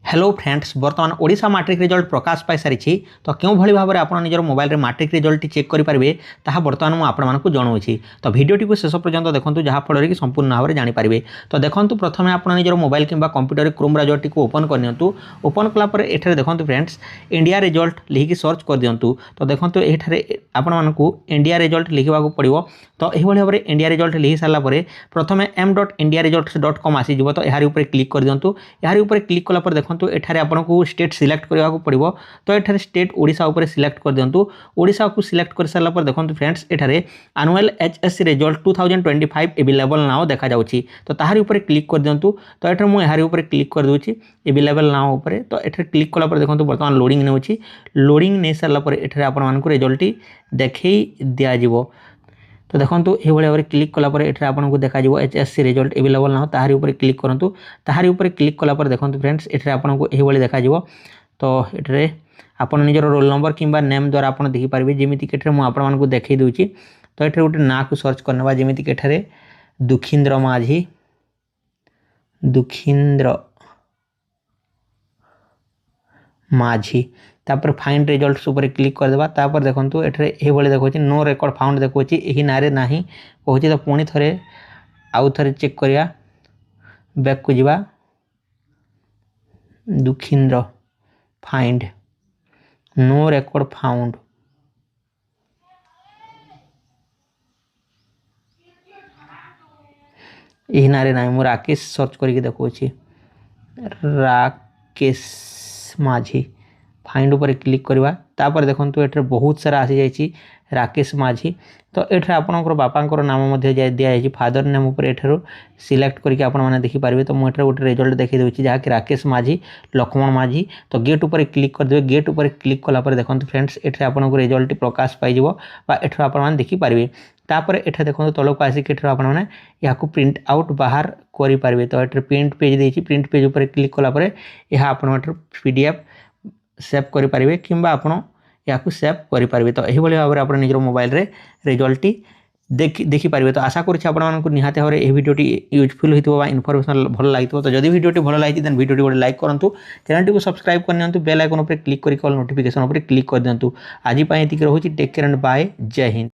Hello friends बर्तमान Odisha matric result प्रकाश पाई सारी तो क्यों भली भाव में आप निजर मोबाइल मैट्रिक रिजल्ट चेक करेंगे ताहा बर्तमान मुझे आपको जनाऊँगी। तो भिडियोटी को शेष पर्यंत देखूँ जहाँफल कि संपूर्ण भाव में जानीपारे। तो देखो प्रथम आप निजर मोबाइल कि computer Chrome browser T open करनी। ओपन कलापर ये देखो फ्रेंड्स इंडिया रिजल्ट लिखिकी सर्च कर दिंतु। तो देखो ये आपको इंडिया रिजल्ट लिखा पड़ो। तो यह भाव में इंडिया रिजल्ट लिखि सारापर प्रथम m.indiaresults.com आसीज। तो यार ऊपर क्लिक कर दिंतु। यार ऊपर क्लिक कलापर देखो एठारे आपको स्टेट सिलेक्ट करने को पड़ो। तो ये स्टेट ओडिशा उपर सिलेक्ट कर दिंतु। ओडिशा को सिलेक्ट कर सारापर देखो फ्रेंड्स एठारे annual HSC result 2025 available now देखा जाउछि। तो ताहारी ऊपर क्लिक कर दिंतु। तो एठारे मु यार ऊपर क्लिक कर दूची अवेलेबल नाउ ऊपर। तो एठारे क्लिक कलापर देखो बर्तमान लोडिंग नेउछि। लोडिंग नै सारापर एठारे आपन मानकु रिजल्ट देखै दिया जिवो। तो देखो ये भाव में क्लिक कलापर ये आपको देखा एचएससी रिजल्ट अवेलेबल ना ताहारी ऊपर क्लिक करूँ। ताहारी ऊपर क्लिक कलापर देखो फ्रेंड्स ये आपको ये देखा। तो ये आप निजर रोल नंबर कि नेम द्वारा आप देखिपारे जमीक मुझे देखई दूची। तो ये गोटे ना को सर्च करने जमीक एठारे दुखींद्र माझी तापर फाइंड रिजल्ट्स ऊपर क्लिक करदेबा। तापर देखो ये भाई देखो नो रेकर्ड फाउंड देखो यही ना रे नाही कहूँ। तो पुणी थे आउ थे चेक करिया बैक को जीवा दुखींद्र फाइंड नो रेकर्ड फाउंड। यही ना रे नाही मु राकेश सर्च करके देखो राकेश माझी फाइंड ऊपर क्लिक करवा। तापर देखो ये बहुत सारा आसी जाइए राकेश माझी। तो ये आपंकर बापा नाम दिखाई फादर नेम उपर एठार सिलेक्ट करके आप देखिपारे। तो मुझे गोटे रिजल्ट देखी दूसरी जहाँकि राकेश माझी लक्ष्मण माझी। तो गेट ऊपर क्लिक करदे। गेट ऊपर क्लिक कलापर देखो फ्रेंड्स ये आपको रिजल्ट प्रकाश पाइज एठर आप देखिपारे। तापर एठा देखो तलक आसिक आपने यहाँ प्रिंट आउट बाहर करेंगे। तो ये प्रिंट पेज देती प्रिंट पेज ऊपर क्लिक कलापर यह आप पीडीएफ सेव करेंगे कि या सेव करेंगे। तो यही भाव में आप निज मोबाइल रे रिजल्ट देखिपारे। तो आशा करूँ निहाती भाव में यह भिडियोटी यूजफुल होता इनफर्मेशन भल लगी। तो जदि भिडियोटी भल लगी देन भिडियोटी गोटे लाइक करूँ। चैनल को सब्सक्राइब करनी। बेल आइकन पर क्लिक कर नोटिफिकेशन पर क्लिक कर दिंतु। आज ये रोचे टेक केयर एंड बाय। जय हिंद।